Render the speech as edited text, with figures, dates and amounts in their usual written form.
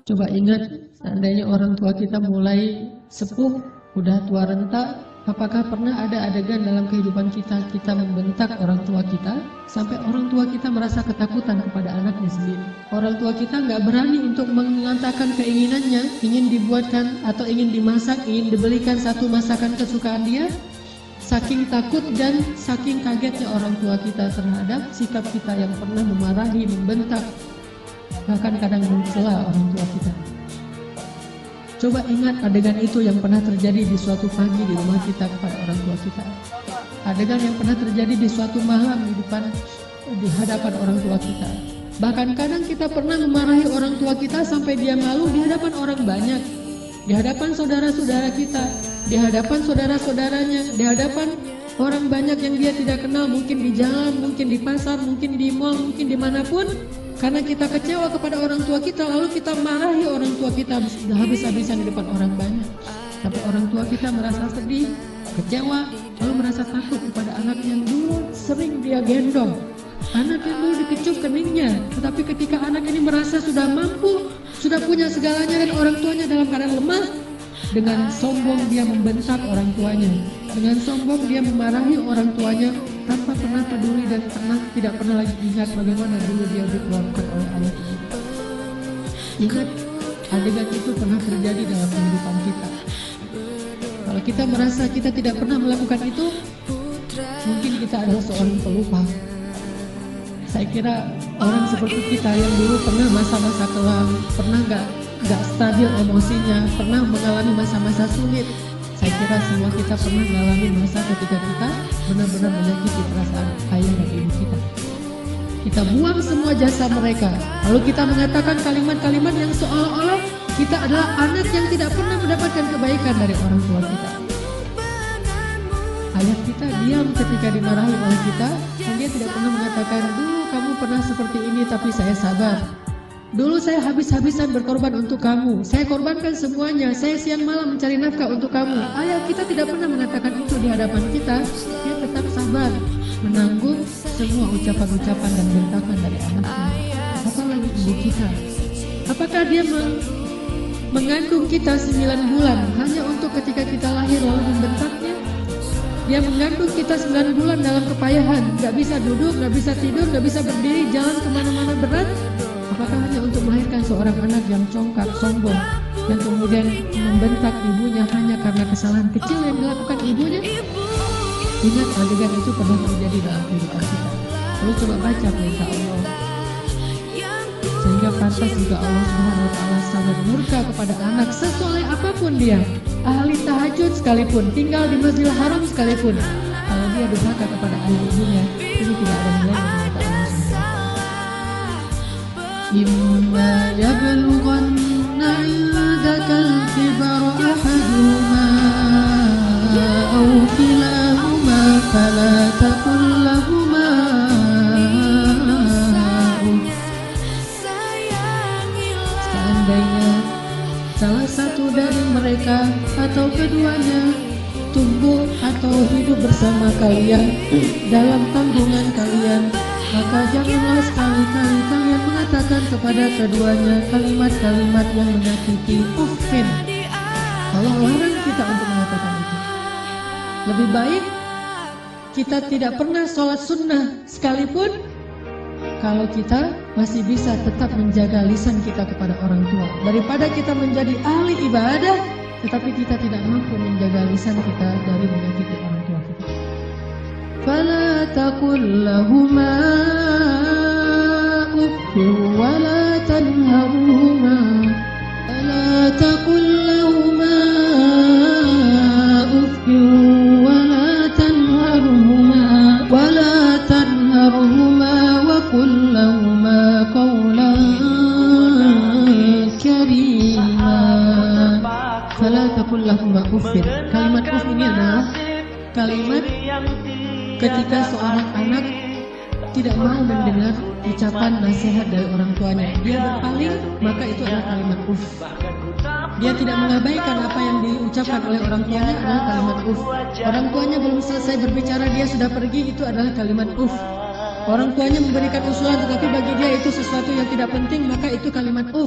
Coba ingat, seandainya orang tua kita mulai sepuh, udah tua renta, apakah pernah ada adegan dalam kehidupan kita membentak orang tua kita, sampai orang tua kita merasa ketakutan kepada anaknya sendiri. Orang tua kita nggak berani untuk mengatakan keinginannya, ingin dibuatkan atau ingin dimasak, ingin dibelikan satu masakan kesukaan dia, saking takut dan saking kagetnya orang tua kita terhadap sikap kita yang pernah memarahi, membentak, bahkan kadang mencela orang tua kita. Coba ingat adegan itu yang pernah terjadi di suatu pagi di rumah kita kepada orang tua kita. Adegan yang pernah terjadi di suatu malam di hadapan orang tua kita. Bahkan kadang kita pernah memarahi orang tua kita sampai dia malu di hadapan orang banyak, di hadapan saudara-saudara kita, di hadapan saudara-saudaranya, di hadapan orang banyak yang dia tidak kenal, mungkin di jalan, mungkin di pasar, mungkin di mall, mungkin dimanapun. Karena kita kecewa kepada orang tua kita, lalu kita marahi orang tua kita habis-habisan di depan orang banyak. Tapi orang tua kita merasa sedih, kecewa, lalu merasa takut kepada anak yang dulu sering dia gendong. Anak yang dulu dikecup keningnya, tetapi ketika anak ini merasa sudah mampu, sudah punya segalanya dan orang tuanya dalam keadaan lemah, dengan sombong dia membentak orang tuanya, dengan sombong dia memarahi orang tuanya tanpa pernah peduli dan tidak pernah lagi ingat bagaimana dulu dia dikeluarkan oleh ayah ibu. Ingat, adegan itu pernah terjadi dalam kehidupan kita. Kalau kita merasa kita tidak pernah melakukan itu, mungkin kita adalah seorang pelupa. Saya kira orang seperti kita yang dulu pernah masa-masa kelam, pernah nggak stabil emosinya, pernah mengalami masa-masa sulit. Saya kira semua kita pernah mengalami masa ketika kita benar-benar menyakiti perasaan ayah dan ibu kita. Kita buang semua jasa mereka, lalu kita mengatakan kalimat-kalimat yang seolah-olah kita adalah anak yang tidak pernah mendapatkan kebaikan dari orang tua kita. Ayah kita diam ketika dimarahi oleh kita, dan dia tidak pernah mengatakan, dulu kamu pernah seperti ini tapi saya sabar. Dulu saya habis-habisan berkorban untuk kamu, saya korbankan semuanya, saya siang malam mencari nafkah untuk kamu. Ayah kita tidak pernah mengatakan itu di hadapan kita. Dia tetap sabar, menanggung semua ucapan-ucapan dan bentakan dari anaknya. Apalagi ibu kita, apakah dia mengandung kita 9 bulan hanya untuk ketika kita lahir lalu membentaknya? Dia mengandung kita 9 bulan dalam kepayahan, gak bisa duduk, gak bisa tidur, gak bisa berdiri, jalan kemana-mana berat. Apakah hanya untuk melahirkan seorang anak yang congkak, sombong, dan kemudian membentak ibunya hanya karena kesalahan kecil yang dilakukan ibunya? Ingat, adegan itu pernah terjadi dalam kehidupan kita. Lalu coba baca perintah Allah, sehingga pantas juga Allah Subhanahu wa Ta'ala sangat murka kepada anak sesoleh apapun dia, ahli tahajud sekalipun, tinggal di Masjidil Haram sekalipun, kalau dia durhaka kepada ayah ibunya, ini tidak ada nilai di mata Allah Subhanahu. Imma yablughanna 'indakal kibara ahaduhuma aw kilahuma fala taqul lahumā seandainya salah satu dari mereka atau keduanya tumbuh atau hidup bersama kalian dalam tanggungan kalian, maka janganlah sekali-kali kalian mengatakan kepada keduanya kalimat-kalimat yang menyakiti. Uffin. Allah larang kita untuk mengatakan itu. Lebih baik kita tidak pernah sholat sunnah sekalipun, kalau kita masih bisa tetap menjaga lisan kita kepada orang tua, daripada kita menjadi ahli ibadah tetapi kita tidak mampu menjaga lisan kita dari menyakiti orang tua kita. Fala taqul lahumā uffin wa la tanharhumā. Fala taqul lahumā uffin wa la tanharhumā wa la tanharhumā wa qul lahumā qawlan karīmā. Fala taqul lahumā uffin. Kalimat uff ini adalah kalimat ketika seorang anak tidak mau mendengar ucapan nasihat dari orang tuanya, dia berpaling, maka itu adalah kalimat uff. Dia tidak mengabaikan apa yang diucapkan oleh orang tuanya, adalah kalimat uff. Orang tuanya belum selesai berbicara, dia sudah pergi, itu adalah kalimat uff. Orang tuanya memberikan usulan tetapi bagi dia itu sesuatu yang tidak penting, maka itu kalimat uff.